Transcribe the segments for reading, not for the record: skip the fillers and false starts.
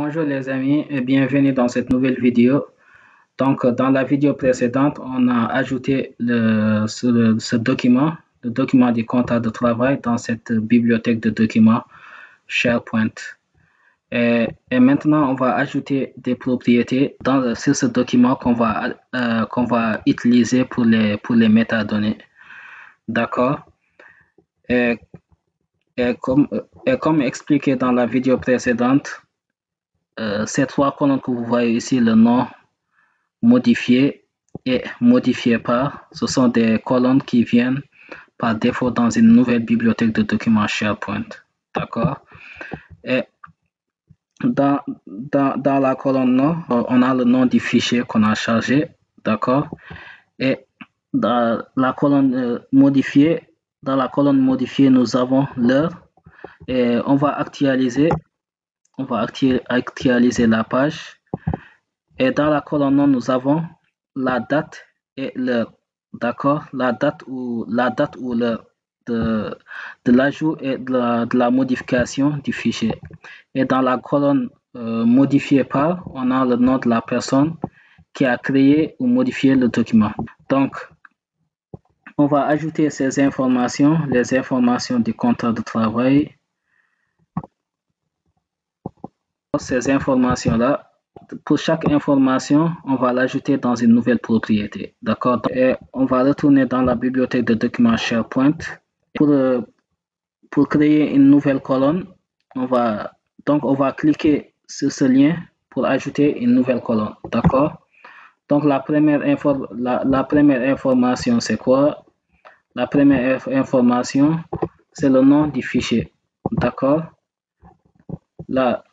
Bonjour les amis et bienvenue dans cette nouvelle vidéo. Donc dans la vidéo précédente, on a ajouté ce document, le document du contrat de travail dans cette bibliothèque de documents SharePoint. Et maintenant, on va ajouter des propriétés sur ce document qu'on va utiliser pour les métadonnées. D'accord? Et comme expliqué dans la vidéo précédente, ces trois colonnes que vous voyez ici, le nom, modifié et modifié par, ce sont des colonnes qui viennent par défaut dans une nouvelle bibliothèque de documents SharePoint. D'accord? Et dans la colonne nom, on a le nom du fichier qu'on a chargé. D'accord? Et dans la colonne modifiée, nous avons l'heure et on va actualiser la page. Et dans la colonne nom, nous avons la date et l'heure. D'accord? La date ou l'heure de l'ajout et de la modification du fichier. Et dans la colonne modifiée par, on a le nom de la personne qui a créé ou modifié le document. Donc, on va ajouter ces informations, les informations du contrat de travail. Ces informations-là, pour chaque information, on va l'ajouter dans une nouvelle propriété. D'accord? Et on va retourner dans la bibliothèque de documents SharePoint. Pour créer une nouvelle colonne, on va cliquer sur ce lien pour ajouter une nouvelle colonne. D'accord? Donc, la première information, c'est quoi? La première information, c'est le nom du fichier. D'accord? Là.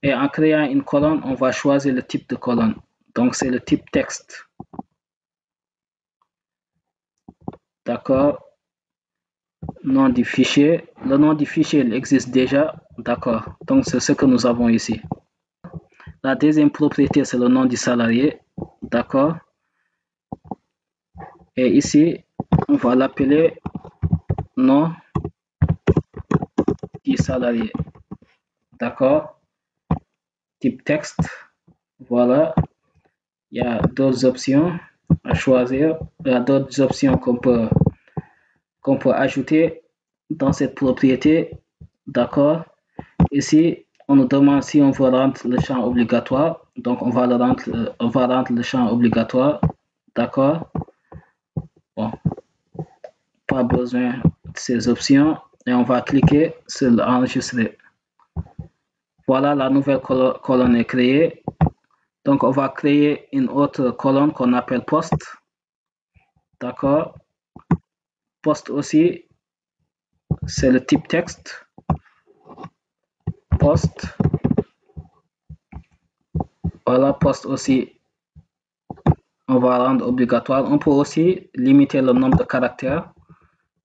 Et en créant une colonne, on va choisir le type de colonne. Donc, c'est le type texte. D'accord? Nom du fichier. Le nom du fichier, il existe déjà. D'accord? Donc, c'est ce que nous avons ici. La deuxième propriété, c'est le nom du salarié. D'accord? Et ici, on va l'appeler nom du salarié. D'accord? Type texte. Voilà. Il y a d'autres options à choisir. Il y a d'autres options qu'on peut ajouter dans cette propriété. D'accord? Ici, on nous demande si on veut rendre le champ obligatoire. Donc, on va rendre le champ obligatoire. D'accord? Bon. Pas besoin de ces options. Et on va cliquer sur enregistrer. Voilà, la nouvelle colonne est créée. Donc, on va créer une autre colonne qu'on appelle poste. D'accord? Poste aussi, c'est le type texte. Poste. Voilà, poste aussi, on va rendre obligatoire. On peut aussi limiter le nombre de caractères.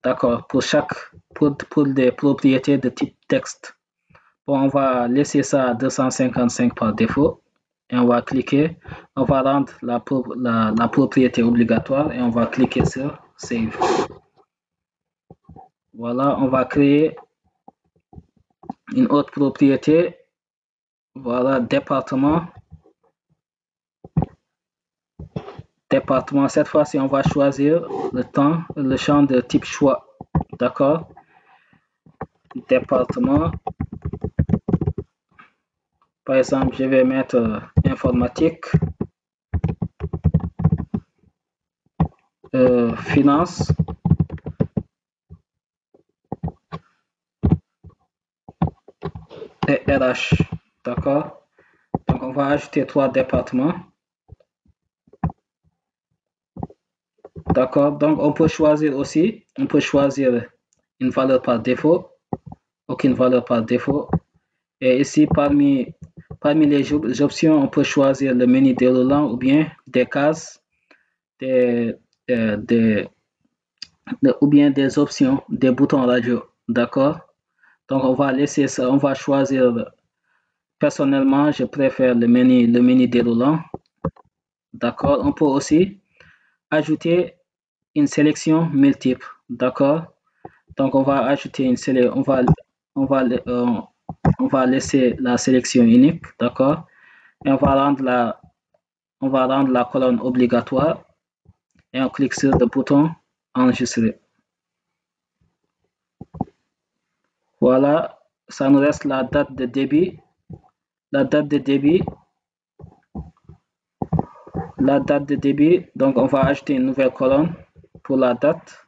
D'accord, pour des propriétés de type texte. Bon, on va laisser ça à 255 par défaut. Et on va cliquer. On va rendre la propriété obligatoire et on va cliquer sur Save. Voilà, on va créer une autre propriété. Voilà, département. Département, cette fois-ci, on va choisir le champ de type choix. D'accord? Département. Par exemple, je vais mettre informatique. Finance. Et RH. D'accord? Donc, on va ajouter 3 départements. D'accord? Donc, on peut choisir une valeur par défaut, aucune valeur par défaut. Et ici, parmi les options, on peut choisir le menu déroulant ou bien des cases, ou bien des options, des boutons radio. D'accord? Donc, on va laisser ça, on va choisir. Personnellement, je préfère le menu déroulant. D'accord? On peut aussi ajouter une sélection multiple. D'accord? Donc, on va ajouter une sélection. on va laisser la sélection unique, d'accord? Et on va rendre la colonne obligatoire et on clique sur le bouton enregistrer. Voilà, ça nous reste la date de débit. La date de débit, donc on va ajouter une nouvelle colonne pour la date.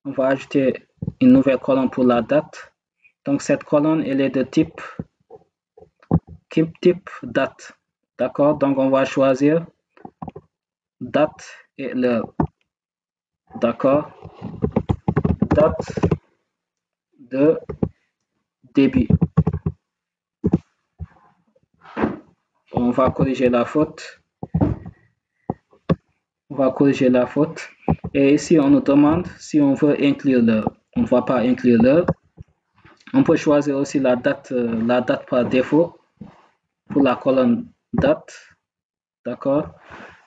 On va ajouter une nouvelle colonne pour la date. Donc cette colonne, elle est de type date. D'accord? Donc on va choisir date et l'heure. D'accord? Date de débit. On va corriger la faute. On va corriger la faute. Et ici, on nous demande si on veut inclure l'heure. On ne va pas inclure l'heure. On peut choisir aussi la date par défaut pour la colonne date. D'accord?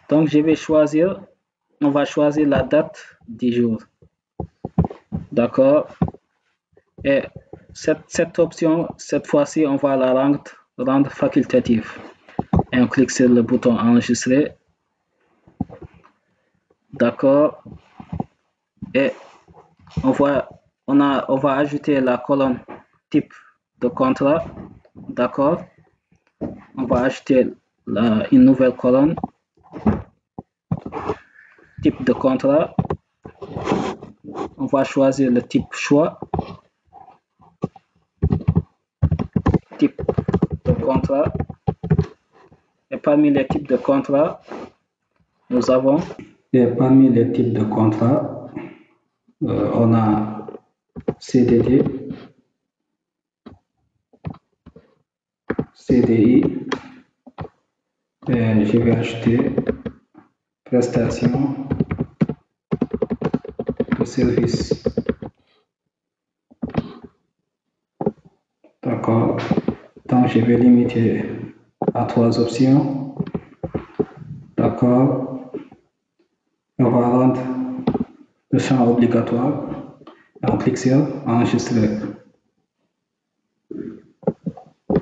Donc, on va choisir la date du jour. D'accord? Et cette option, cette fois-ci, on va la rendre facultative. Et on clique sur le bouton enregistrer. D'accord? Et on va ajouter la colonne type de contrat. D'accord? On va ajouter une nouvelle colonne type de contrat. On va choisir le type choix. Type de contrat. Et parmi les types de contrat, nous avons. Et parmi les types de contrat, on a CDD, CDI, et je vais ajouter prestation de service. D'accord. Donc je vais limiter à 3 options. D'accord. On va rendre le champ obligatoire. On clique sur enregistrer.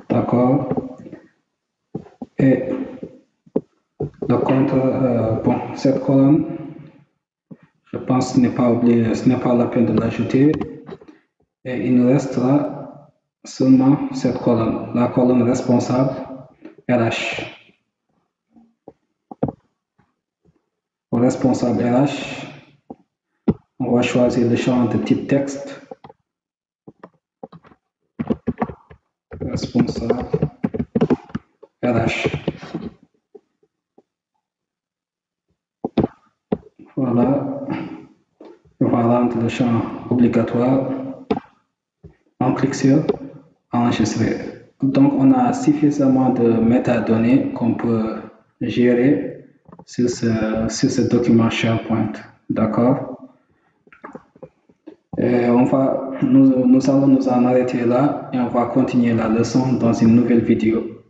D'accord. Et le compte, cette colonne, je pense ce n'est pas la peine de l'ajouter. Et il nous restera seulement cette colonne, la colonne responsable RH. Pour responsable RH, on va choisir le champ de type texte. Responsable RH. Voilà. On va rendre le champ obligatoire. On clique sur enregistrer. Donc, on a suffisamment de métadonnées qu'on peut gérer sur ce document SharePoint. D'accord? Nous allons nous en arrêter là et on va continuer la leçon dans une nouvelle vidéo.